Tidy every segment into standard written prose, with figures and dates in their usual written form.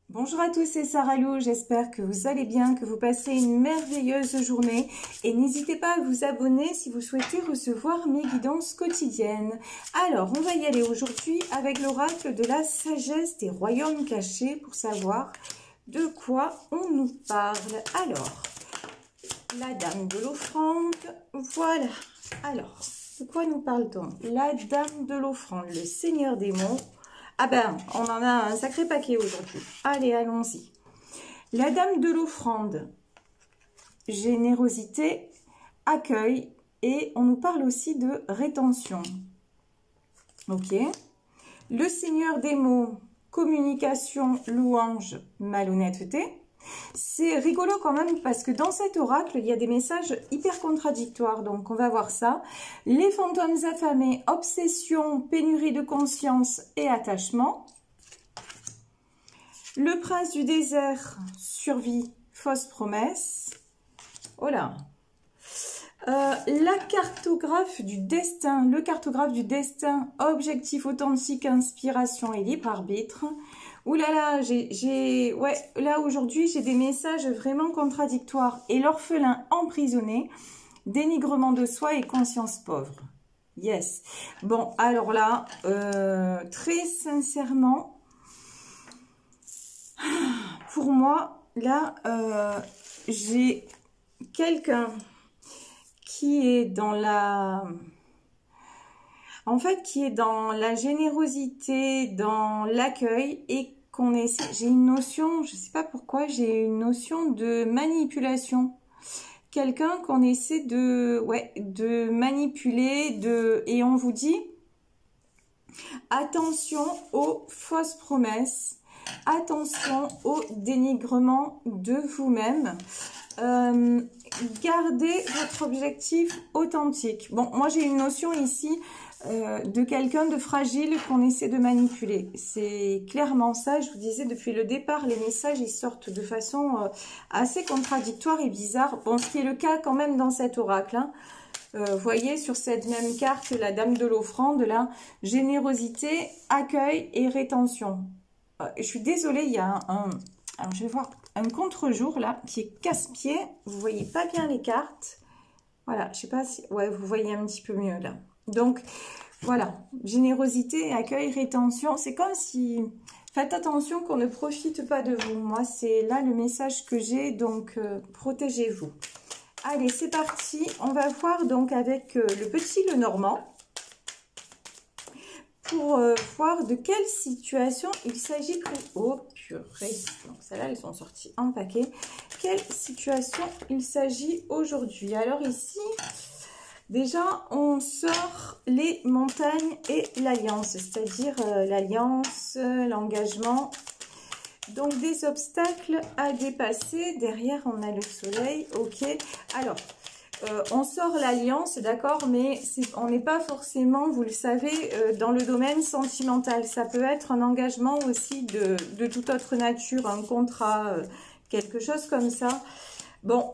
Bonjour à tous, c'est Sarah Lou, j'espère que vous allez bien, que vous passez une merveilleuse journée et n'hésitez pas à vous abonner si vous souhaitez recevoir mes guidances quotidiennes. Alors, on va y aller aujourd'hui avec l'oracle de la sagesse des royaumes cachés pour savoir de quoi on nous parle. Alors, la dame de l'offrande, voilà. Alors, de quoi nous parle-t-on? La dame de l'offrande, le seigneur des monts. Ah ben, on en a un sacré paquet aujourd'hui. Allez, allons-y. La dame de l'offrande, générosité, accueil, et on nous parle aussi de rétention. Ok. Le seigneur des mots, communication, louange, malhonnêteté. C'est rigolo quand même parce que dans cet oracle, il y a des messages hyper contradictoires. Donc, on va voir ça. Les fantômes affamés, obsession, pénurie de conscience et attachement. Le prince du désert, survie, fausse promesse. Oh là. La cartographe du destin, le cartographe du destin, objectif authentique, inspiration et libre arbitre. Ouh là là, ouais, là aujourd'hui j'ai des messages vraiment contradictoires. Et l'orphelin emprisonné, dénigrement de soi et conscience pauvre. Yes. Bon, alors là, très sincèrement, pour moi, là, j'ai quelqu'un qui est dans la... En fait, qui est dans la générosité, dans l'accueil et qu'on essaie... J'ai une notion, je ne sais pas pourquoi, j'ai une notion de manipulation. Quelqu'un qu'on essaie de, ouais, de manipuler, et on vous dit, attention aux fausses promesses, attention au dénigrement de vous-même. Gardez votre objectif authentique. Bon, moi j'ai une notion ici de quelqu'un de fragile qu'on essaie de manipuler. C'est clairement ça. Je vous disais depuis le départ, les messages ils sortent de façon assez contradictoire et bizarre. Bon, ce qui est le cas quand même dans cet oracle. Hein. Vous voyez sur cette même carte, la dame de l'offrande, là, générosité, accueil et rétention. Je suis désolée, il y a alors je vais voir un contre-jour là qui est casse-pied. Vous voyez pas bien les cartes. Voilà, je sais pas si... Ouais, vous voyez un petit peu mieux là. Donc, voilà. Générosité, accueil, rétention. C'est comme si... Faites attention qu'on ne profite pas de vous. Moi, c'est là le message que j'ai. Donc, protégez-vous. Allez, c'est parti. On va voir donc avec le petit Lenormand. Pour voir de quelle situation il s'agit. Oh purée, donc celles-là elles sont sorties en paquet. Quelle situation il s'agit aujourd'hui? Alors ici, déjà on sort les montagnes et l'alliance, c'est-à-dire l'alliance, l'engagement. Donc des obstacles à dépasser. Derrière on a le soleil. Ok, alors... on sort l'alliance, d'accord, mais on n'est pas forcément, vous le savez, dans le domaine sentimental. Ça peut être un engagement aussi de toute autre nature, un contrat, quelque chose comme ça. Bon,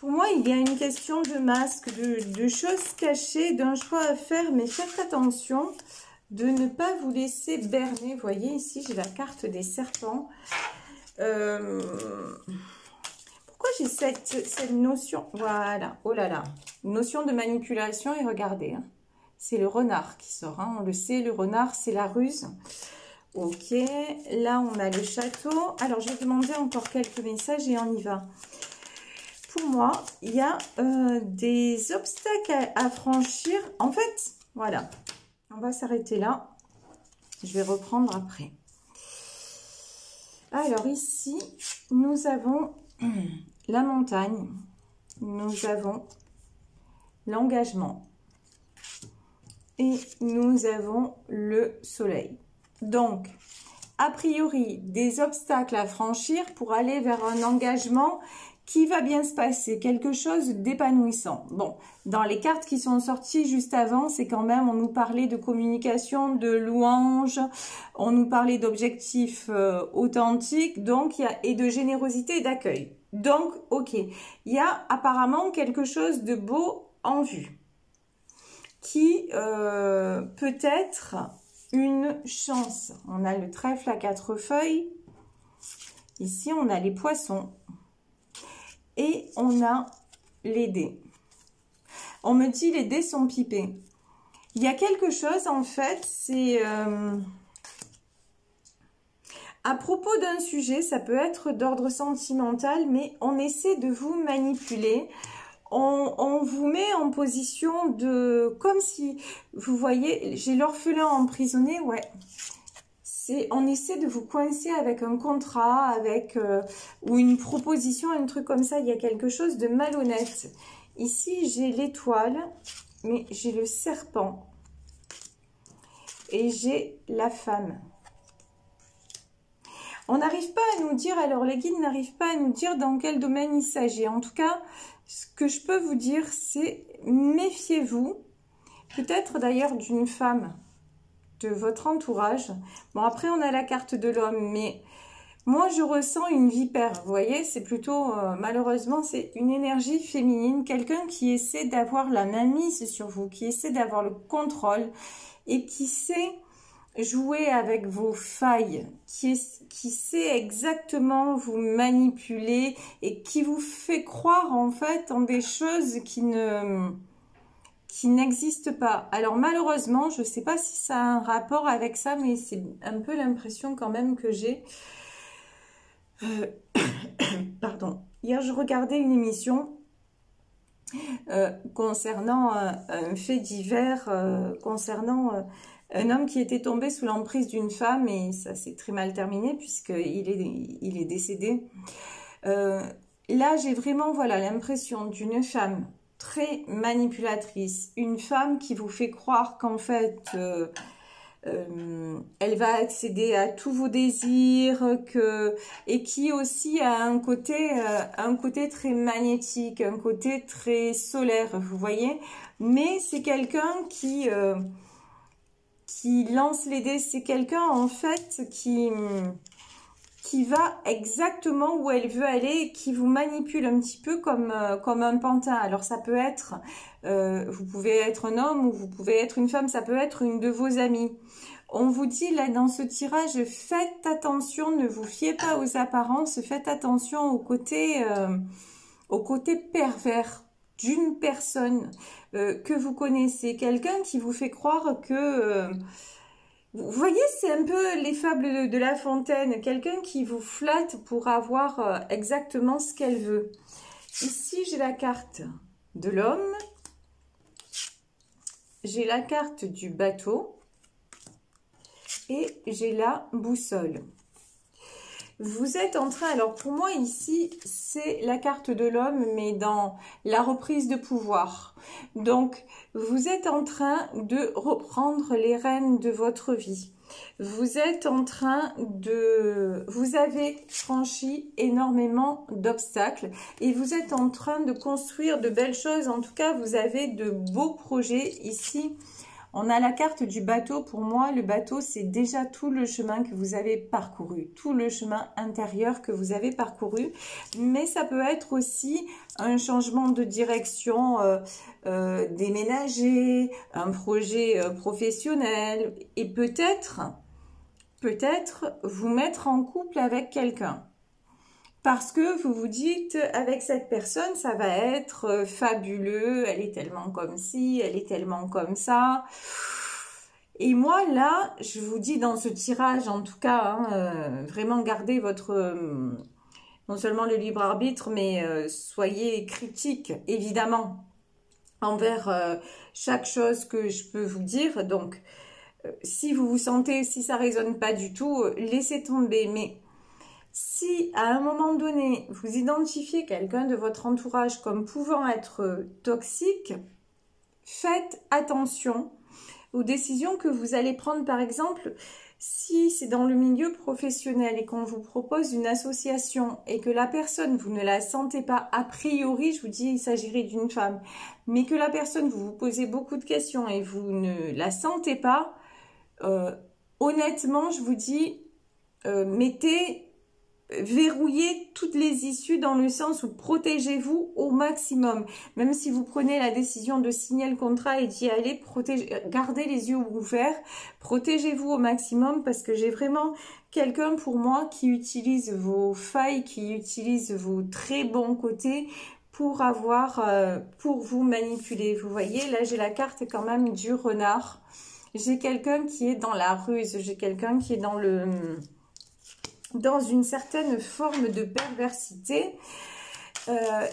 pour moi, il y a une question de masque, de choses cachées, d'un choix à faire, mais faites attention de ne pas vous laisser berner. Vous voyez, ici, j'ai la carte des serpents. Pourquoi j'ai cette notion, voilà, oh là là, notion de manipulation et regardez, hein, c'est le renard qui sort, hein, on le sait, le renard c'est la ruse. Ok, là on a le château. Alors je vais demander encore quelques messages et on y va. Pour moi, il y a des obstacles à franchir. En fait, voilà, on va s'arrêter là. Je vais reprendre après. Alors ici, nous avons... la montagne, nous avons l'engagement et nous avons le soleil. Donc, a priori, des obstacles à franchir pour aller vers un engagement qui va bien se passer, quelque chose d'épanouissant. Bon, dans les cartes qui sont sorties juste avant, c'est quand même, on nous parlait de communication, de louange, on nous parlait d'objectifs authentiques, donc et de générosité et d'accueil. Donc, ok, il y a apparemment quelque chose de beau en vue qui peut être une chance. On a le trèfle à 4 feuilles. Ici, on a les poissons. Et on a les dés. On me dit les dés sont pipés. Il y a quelque chose, en fait, c'est... à propos d'un sujet, ça peut être d'ordre sentimental, mais on essaie de vous manipuler. On vous met en position de... Comme si, vous voyez, j'ai l'orphelin emprisonné, ouais. On essaie de vous coincer avec un contrat, avec ou une proposition, un truc comme ça. Il y a quelque chose de malhonnête. Ici, j'ai l'étoile, mais j'ai le serpent. Et j'ai la femme. On n'arrive pas à nous dire, alors les guides n'arrivent pas à nous dire dans quel domaine il s'agit. En tout cas, ce que je peux vous dire, c'est méfiez-vous. Peut-être d'ailleurs d'une femme de votre entourage. Bon, après, on a la carte de l'homme, mais moi, je ressens une vipère. Vous voyez, c'est plutôt, malheureusement, c'est une énergie féminine. Quelqu'un qui essaie d'avoir la mainmise sur vous, qui essaie d'avoir le contrôle et qui sait jouer avec vos failles, qui sait exactement vous manipuler et qui vous fait croire en fait en des choses qui n'existent pas. Alors malheureusement, je ne sais pas si ça a un rapport avec ça, mais c'est un peu l'impression quand même que j'ai. Pardon. Hier, je regardais une émission concernant un fait divers, concernant un homme qui était tombé sous l'emprise d'une femme et ça s'est très mal terminé puisqu'il est décédé. Là, j'ai vraiment voilà, l'impression d'une femme très manipulatrice, une femme qui vous fait croire qu'en fait, elle va accéder à tous vos désirs et qui aussi a un côté très magnétique, un côté très solaire, vous voyez. Mais c'est quelqu'un qui lance les dés, c'est quelqu'un en fait qui va exactement où elle veut aller et qui vous manipule un petit peu comme un pantin. Alors ça peut être, vous pouvez être un homme ou vous pouvez être une femme, ça peut être une de vos amies. On vous dit là dans ce tirage, faites attention, ne vous fiez pas aux apparences, faites attention au côté pervers d'une personne que vous connaissez, quelqu'un qui vous fait croire que... vous voyez, c'est un peu les fables de La Fontaine, quelqu'un qui vous flatte pour avoir exactement ce qu'elle veut. Ici, j'ai la carte de l'homme, j'ai la carte du bateau et j'ai la boussole. Vous êtes en train, alors pour moi ici, c'est la carte de l'homme, mais dans la reprise de pouvoir. Donc, vous êtes en train de reprendre les rênes de votre vie. Vous êtes en train de... Vous avez franchi énormément d'obstacles et vous êtes en train de construire de belles choses. En tout cas, vous avez de beaux projets ici. On a la carte du bateau. Pour moi, le bateau, c'est déjà tout le chemin que vous avez parcouru, tout le chemin intérieur que vous avez parcouru. Mais ça peut être aussi un changement de direction, déménager, un projet professionnel et peut-être vous mettre en couple avec quelqu'un. Parce que vous vous dites, avec cette personne, ça va être fabuleux, elle est tellement comme ci, elle est tellement comme ça. Et moi, là, je vous dis dans ce tirage, en tout cas, hein, vraiment gardez votre, non seulement le libre arbitre, mais soyez critique, évidemment, envers chaque chose que je peux vous dire. Donc, si vous vous sentez, si ça ne résonne pas du tout, laissez tomber, mais... Si à un moment donné, vous identifiez quelqu'un de votre entourage comme pouvant être toxique, faites attention aux décisions que vous allez prendre. Par exemple, si c'est dans le milieu professionnel et qu'on vous propose une association et que la personne, vous ne la sentez pas, a priori, je vous dis, il s'agirait d'une femme, mais que la personne, vous vous posez beaucoup de questions et vous ne la sentez pas, honnêtement, je vous dis, verrouillez toutes les issues dans le sens où protégez-vous au maximum. Même si vous prenez la décision de signer le contrat et d'y aller, gardez les yeux ouverts, protégez-vous au maximum parce que j'ai vraiment quelqu'un pour moi qui utilise vos failles, qui utilise vos très bons côtés pour pour vous manipuler. Vous voyez, là j'ai la carte quand même du renard. J'ai quelqu'un qui est dans la ruse, j'ai quelqu'un qui est dans une certaine forme de perversité.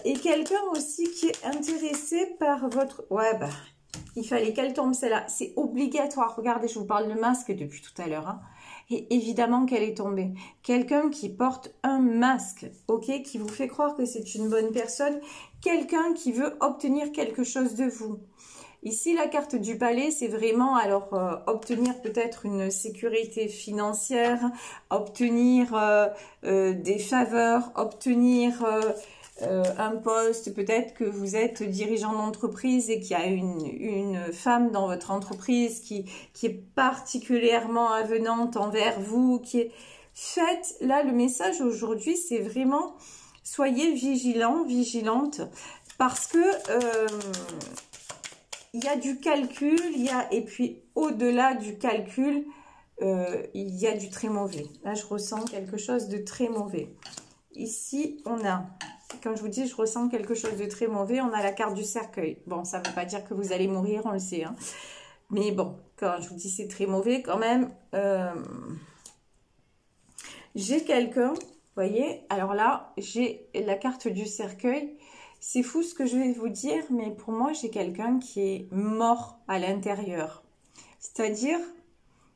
Et quelqu'un aussi qui est intéressé par votre... Ouais, bah, il fallait qu'elle tombe celle-là. C'est obligatoire. Regardez, je vous parle de masque depuis tout à l'heure. Hein. Et évidemment qu'elle est tombée. Quelqu'un qui porte un masque, ok, qui vous fait croire que c'est une bonne personne. Quelqu'un qui veut obtenir quelque chose de vous. Ici, la carte du palais, c'est vraiment alors obtenir peut-être une sécurité financière, obtenir des faveurs, obtenir... un poste, peut-être que vous êtes dirigeant d'entreprise et qu'il y a une femme dans votre entreprise qui est particulièrement avenante envers vous, qui est... Faites, là, le message aujourd'hui, c'est vraiment, soyez vigilants, vigilantes, parce que il y a du calcul, et puis au-delà du calcul, il y a du très mauvais. Là, je ressens quelque chose de très mauvais. Ici, on a... Quand je vous dis, je ressens quelque chose de très mauvais, on a la carte du cercueil. Bon, ça ne veut pas dire que vous allez mourir, on le sait. Hein. Mais bon, quand je vous dis c'est très mauvais, quand même, j'ai quelqu'un, vous voyez, alors là, j'ai la carte du cercueil. C'est fou ce que je vais vous dire, mais pour moi, j'ai quelqu'un qui est mort à l'intérieur. C'est-à-dire,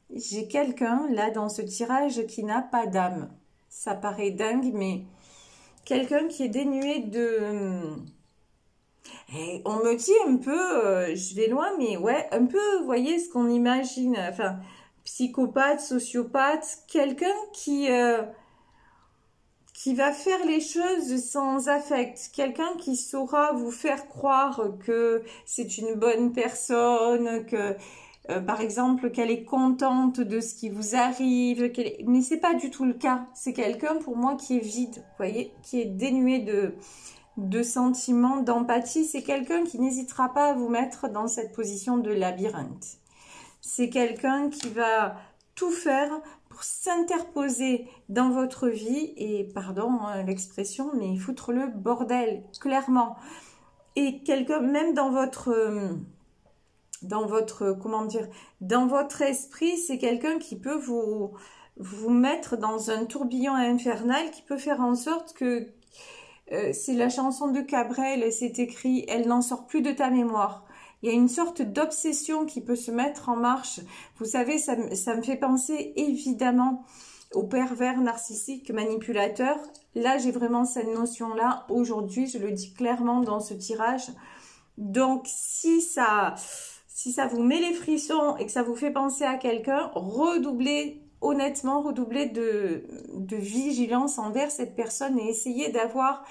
j'ai quelqu'un, là, dans ce tirage, qui n'a pas d'âme. Ça paraît dingue, mais... Quelqu'un qui est dénué de... Et on me dit un peu, je vais loin, mais ouais, un peu, vous voyez, ce qu'on imagine, enfin, psychopathe, sociopathe, quelqu'un qui va faire les choses sans affect, quelqu'un qui saura vous faire croire que c'est une bonne personne, que... par exemple, qu'elle est contente de ce qui vous arrive, mais c'est pas du tout le cas. C'est quelqu'un pour moi qui est vide, vous voyez, qui est dénué de sentiments, d'empathie. C'est quelqu'un qui n'hésitera pas à vous mettre dans cette position de labyrinthe. C'est quelqu'un qui va tout faire pour s'interposer dans votre vie et, pardon l'expression, mais foutre le bordel, clairement. Et quelqu'un, même dans votre comment dire, dans votre esprit, c'est quelqu'un qui peut vous mettre dans un tourbillon infernal, qui peut faire en sorte que, c'est la chanson de Cabrel, c'est écrit, elle n'en sort plus de ta mémoire. Il y a une sorte d'obsession qui peut se mettre en marche. Vous savez, ça me fait penser évidemment au pervers narcissique manipulateur. Là, j'ai vraiment cette notion-là. Aujourd'hui, je le dis clairement dans ce tirage. Donc, si ça vous met les frissons et que ça vous fait penser à quelqu'un, redoublez, honnêtement, redoublez de vigilance envers cette personne et essayez d'avoir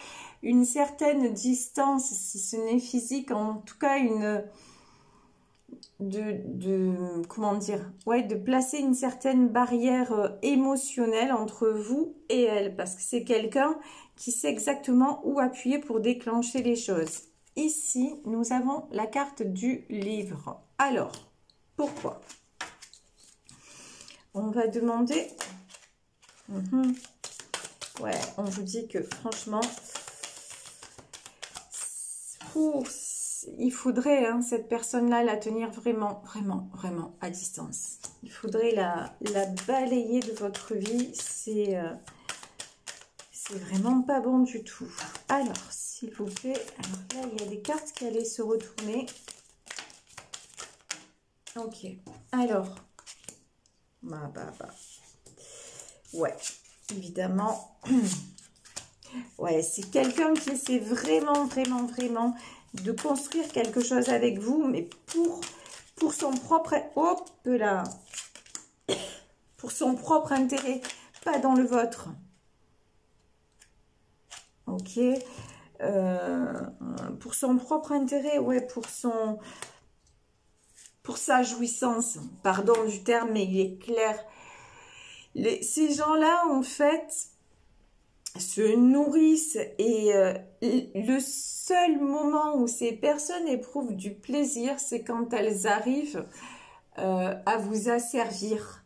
une certaine distance, si ce n'est physique, en tout cas comment dire, ouais, de placer une certaine barrière émotionnelle entre vous et elle, parce que c'est quelqu'un qui sait exactement où appuyer pour déclencher les choses. Ici, nous avons la carte du livre. Alors, pourquoi? On va demander... Ouais, on vous dit que franchement, il faudrait cette personne-là la tenir vraiment, vraiment, vraiment à distance. Il faudrait la balayer de votre vie. C'est vraiment pas bon du tout. Alors, s'il vous plaît, alors là, il y a des cartes qui allaient se retourner. Ok, alors, ouais, évidemment, ouais, c'est quelqu'un qui essaie vraiment, vraiment, vraiment de construire quelque chose avec vous, mais pour son propre, hop là, pour son propre intérêt, pas dans le vôtre. Ok, pour son propre intérêt, ouais, pour sa jouissance, pardon du terme, mais il est clair. Ces gens-là, en fait, se nourrissent et le seul moment où ces personnes éprouvent du plaisir, c'est quand elles arrivent à vous asservir,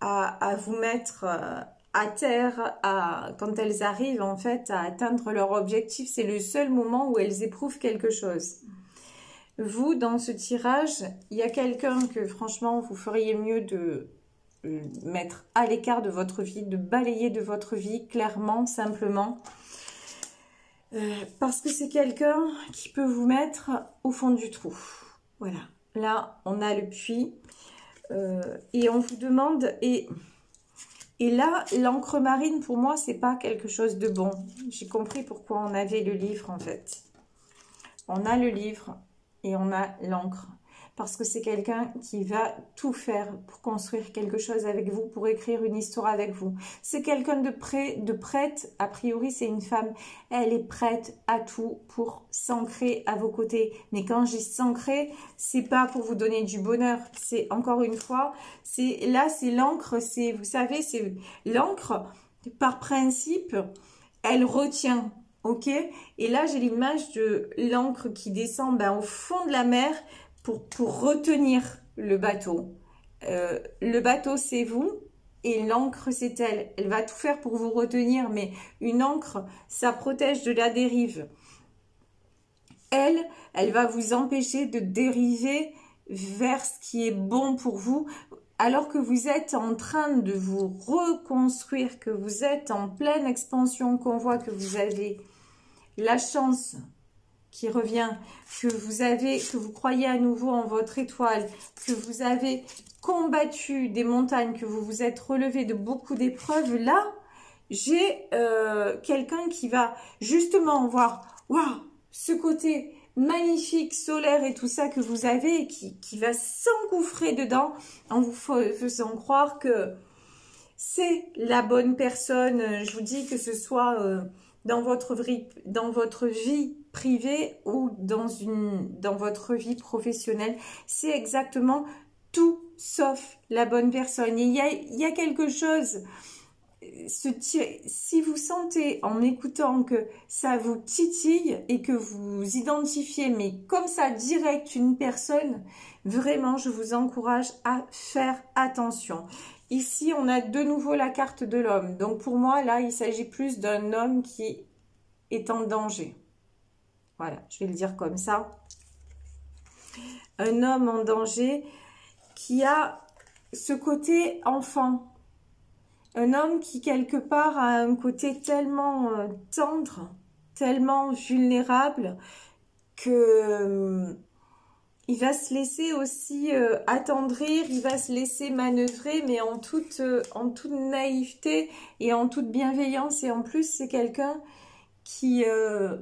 à vous mettre à terre, quand elles arrivent en fait à atteindre leur objectif. C'est le seul moment où elles éprouvent quelque chose. Vous, dans ce tirage, il y a quelqu'un que franchement vous feriez mieux de mettre à l'écart de votre vie, de balayer de votre vie clairement, simplement. Parce que c'est quelqu'un qui peut vous mettre au fond du trou. Voilà, là on a le puits et on vous demande, et là l'encre marine pour moi c'est pas quelque chose de bon. J'ai compris pourquoi on avait le livre en fait. On a le livre et on a l'encre. Parce que c'est quelqu'un qui va tout faire pour construire quelque chose avec vous, pour écrire une histoire avec vous. C'est quelqu'un de prête, a priori c'est une femme, elle est prête à tout pour s'ancrer à vos côtés. Mais quand je dis s'ancrer, c'est pas pour vous donner du bonheur, c'est encore une fois, c'est l'encre, c'est, vous savez, c'est l'encre, par principe, elle retient. Ok, et là j'ai l'image de l'encre qui descend au fond de la mer, pour retenir le bateau. Le bateau, c'est vous et l'encre, c'est elle. Elle va tout faire pour vous retenir, mais une encre, ça protège de la dérive. Elle va vous empêcher de dériver vers ce qui est bon pour vous, alors que vous êtes en train de vous reconstruire, que vous êtes en pleine expansion, qu'on voit que vous avez la chance qui revient, que vous croyez à nouveau en votre étoile, que vous avez combattu des montagnes, que vous vous êtes relevé de beaucoup d'épreuves, là, j'ai quelqu'un qui va justement voir, waouh, ce côté magnifique, solaire et tout ça que vous avez, et qui va s'engouffrer dedans en vous faisant croire que c'est la bonne personne. Je vous dis que ce soit dans votre vie privée ou dans votre vie professionnelle, c'est exactement tout sauf la bonne personne. Et il y a quelque chose, si vous sentez en écoutant que ça vous titille et que vous identifiez, mais comme ça direct, une personne, vraiment je vous encourage à faire attention. Ici, on a de nouveau la carte de l'homme. Donc, pour moi, là, il s'agit plus d'un homme qui est en danger. Voilà, je vais le dire comme ça. Un homme en danger qui a ce côté enfant. Un homme qui, quelque part, a un côté tellement tendre, tellement vulnérable que... il va se laisser aussi attendrir, il va se laisser manœuvrer, mais en toute naïveté et en toute bienveillance. Et en plus, c'est quelqu'un qui a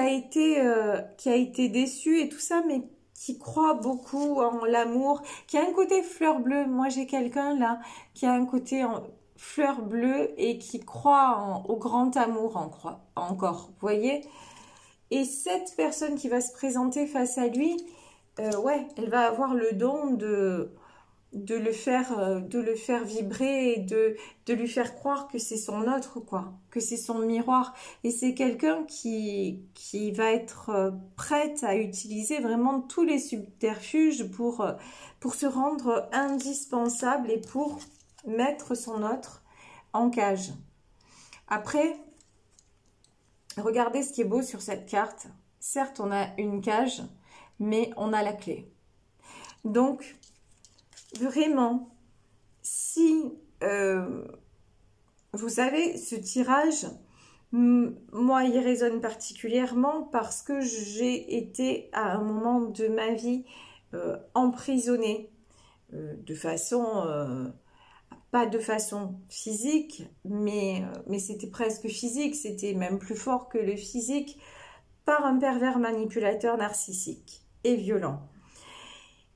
été déçu et tout ça, mais qui croit beaucoup en l'amour, qui a un côté fleur bleue. Moi, j'ai quelqu'un là qui a un côté fleur bleue et qui croit au grand amour encore, vous voyez ? Et cette personne qui va se présenter face à lui, ouais, elle va avoir le don de le faire vibrer et de lui faire croire que c'est son autre, quoi, que c'est son miroir. Et c'est quelqu'un qui va être prête à utiliser vraiment tous les subterfuges pour se rendre indispensable et pour mettre son autre en cage. Après, regardez ce qui est beau sur cette carte. Certes, on a une cage, mais on a la clé. Donc, vraiment, si vous avez ce tirage, moi, il résonne particulièrement parce que j'ai été à un moment de ma vie emprisonnée de façon... pas de façon physique, mais c'était presque physique, c'était même plus fort que le physique, par un pervers manipulateur narcissique et violent.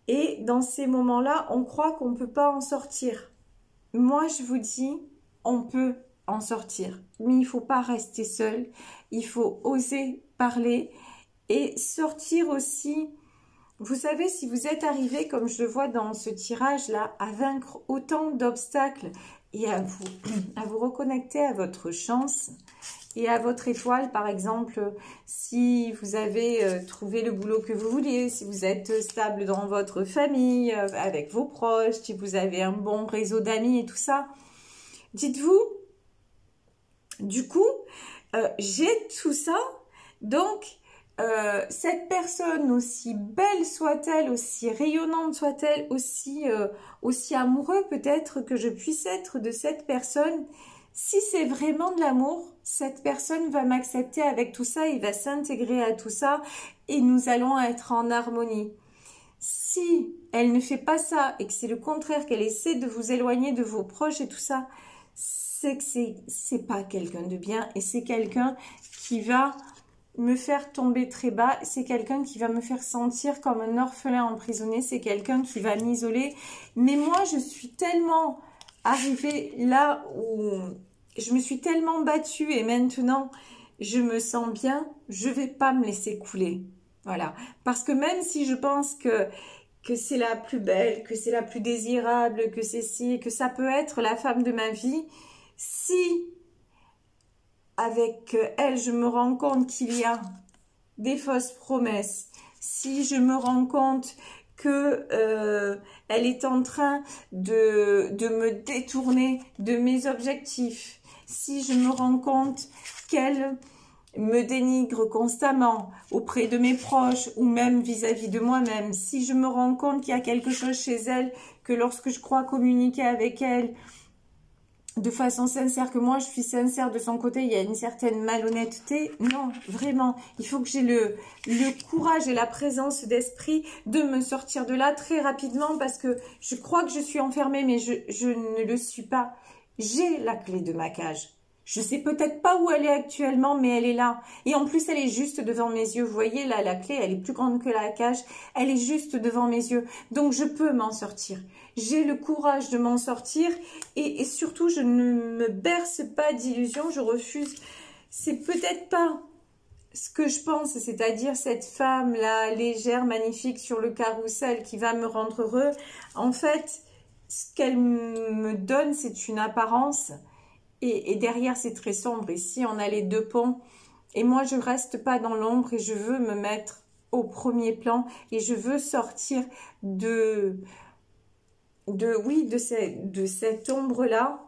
Et dans ces moments-là, on croit qu'on ne peut pas en sortir. Moi, je vous dis, on peut en sortir, mais il ne faut pas rester seul, il faut oser parler et sortir aussi... Vous savez, si vous êtes arrivé, comme je le vois dans ce tirage-là, à vaincre autant d'obstacles et à vous reconnecter à votre chance, et à votre étoile, par exemple, si vous avez trouvé le boulot que vous vouliez, si vous êtes stable dans votre famille, avec vos proches, si vous avez un bon réseau d'amis et tout ça, dites-vous, du coup, j'ai tout ça, donc cette personne, aussi belle soit-elle, aussi rayonnante soit-elle, aussi amoureux peut-être que je puisse être de cette personne, si c'est vraiment de l'amour, cette personne va m'accepter avec tout ça, il va s'intégrer à tout ça et nous allons être en harmonie. Si elle ne fait pas ça et que c'est le contraire, qu'elle essaie de vous éloigner de vos proches et tout ça, c'est que c'est pas quelqu'un de bien et c'est quelqu'un qui va me faire tomber très bas, c'est quelqu'un qui va me faire sentir comme un orphelin emprisonné, c'est quelqu'un qui va m'isoler. Mais moi, je suis tellement arrivée là où je me suis tellement battue et maintenant, je me sens bien, je vais pas me laisser couler. Voilà. Parce que même si je pense que c'est la plus belle, que c'est la plus désirable, que c'est si, que ça peut être la femme de ma vie, si avec elle, je me rends compte qu'il y a des fausses promesses, si je me rends compte que elle est en train de me détourner de mes objectifs, si je me rends compte qu'elle me dénigre constamment auprès de mes proches ou même vis-à-vis de moi-même, si je me rends compte qu'il y a quelque chose chez elle, que lorsque je crois communiquer avec elle, de façon sincère, que moi je suis sincère de son côté, il y a une certaine malhonnêteté. Non, vraiment, il faut que j'ai le courage et la présence d'esprit de me sortir de là très rapidement parce que je crois que je suis enfermée, mais je ne le suis pas. J'ai la clé de ma cage. Je sais peut-être pas où elle est actuellement, mais elle est là. Et en plus, elle est juste devant mes yeux. Vous voyez, là, la clé, elle est plus grande que la cage. Elle est juste devant mes yeux. Donc, je peux m'en sortir. J'ai le courage de m'en sortir. Et surtout, je ne me berce pas d'illusions. Je refuse. C'est peut-être pas ce que je pense, c'est-à-dire cette femme-là, légère, magnifique, sur le carrousel, qui va me rendre heureux. En fait, ce qu'elle me donne, c'est une apparence. Et derrière, c'est très sombre. Ici, on a les deux ponts. Et moi, je reste pas dans l'ombre et je veux me mettre au premier plan. Et je veux sortir de cette ombre-là.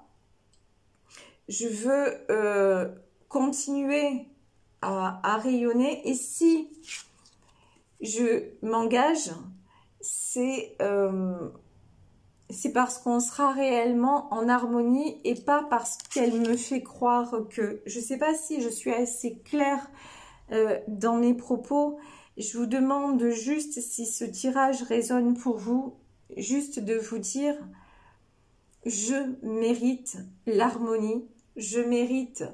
Je veux continuer à rayonner. Et si je m'engage, c'est parce qu'on sera réellement en harmonie et pas parce qu'elle me fait croire que... Je ne sais pas si je suis assez claire dans mes propos. Je vous demande juste, si ce tirage résonne pour vous, juste de vous dire, je mérite l'harmonie, je mérite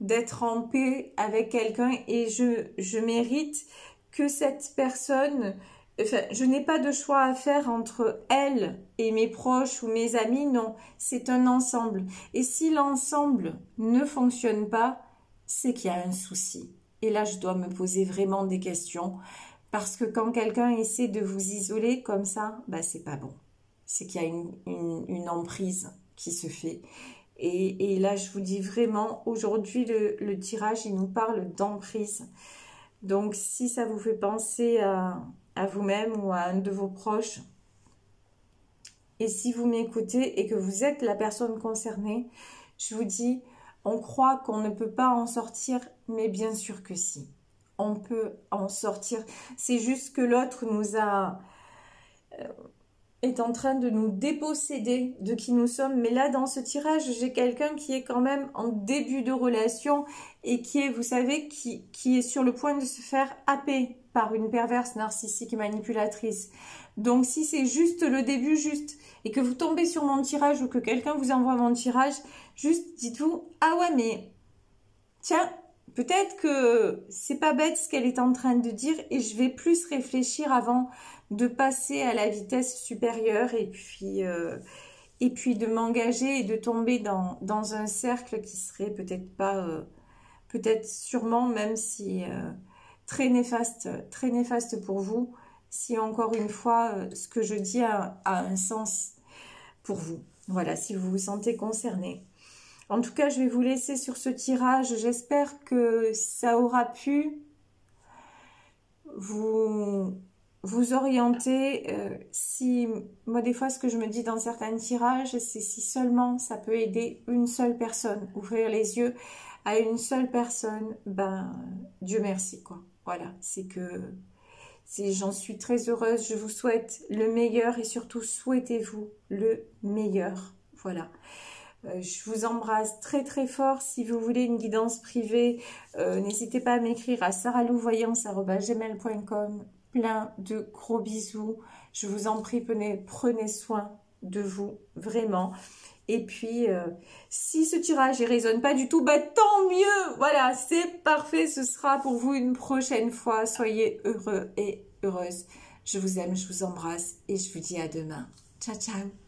d'être en paix avec quelqu'un et je mérite que cette personne... Enfin, je n'ai pas de choix à faire entre elle et mes proches ou mes amis, non, c'est un ensemble. Et si l'ensemble ne fonctionne pas, c'est qu'il y a un souci. Et là, je dois me poser vraiment des questions, parce que quand quelqu'un essaie de vous isoler comme ça, bah, c'est pas bon. C'est qu'il y a une emprise qui se fait. Et là, je vous dis vraiment, aujourd'hui, le tirage, il nous parle d'emprise. Donc, si ça vous fait penser à vous-même ou à un de vos proches, et si vous m'écoutez et que vous êtes la personne concernée, je vous dis, on croit qu'on ne peut pas en sortir, mais bien sûr que si. On peut en sortir. C'est juste que l'autre est en train de nous déposséder de qui nous sommes. Mais là, dans ce tirage, j'ai quelqu'un qui est quand même en début de relation et qui est, vous savez, qui est sur le point de se faire happer par une perverse narcissique et manipulatrice. Donc, si c'est juste le début, et que vous tombez sur mon tirage ou que quelqu'un vous envoie mon tirage, juste dites-vous, ah ouais, mais tiens, peut-être que c'est pas bête ce qu'elle est en train de dire et je vais plus réfléchir avant de passer à la vitesse supérieure et puis de m'engager et de tomber dans un cercle qui serait peut-être pas, peut-être sûrement, même si très néfaste pour vous, si encore une fois ce que je dis a un sens pour vous. Voilà, si vous vous sentez concerné. En tout cas, je vais vous laisser sur ce tirage. J'espère que ça aura pu vous orienter. Si moi, des fois, ce que je me dis dans certains tirages, c'est si seulement ça peut aider une seule personne, ouvrir les yeux à une seule personne, ben, Dieu merci, quoi. Voilà, c'est que j'en suis très heureuse. Je vous souhaite le meilleur et surtout souhaitez-vous le meilleur. Voilà. Je vous embrasse très très fort. Si vous voulez une guidance privée, n'hésitez pas à m'écrire à saralouvoyance@gmail.com. Plein de gros bisous. Je vous en prie, prenez soin de vous, vraiment. Et puis, si ce tirage ne résonne pas du tout, bah, tant mieux. Voilà, c'est parfait. Ce sera pour vous une prochaine fois. Soyez heureux et heureuses. Je vous aime, je vous embrasse et je vous dis à demain. Ciao, ciao.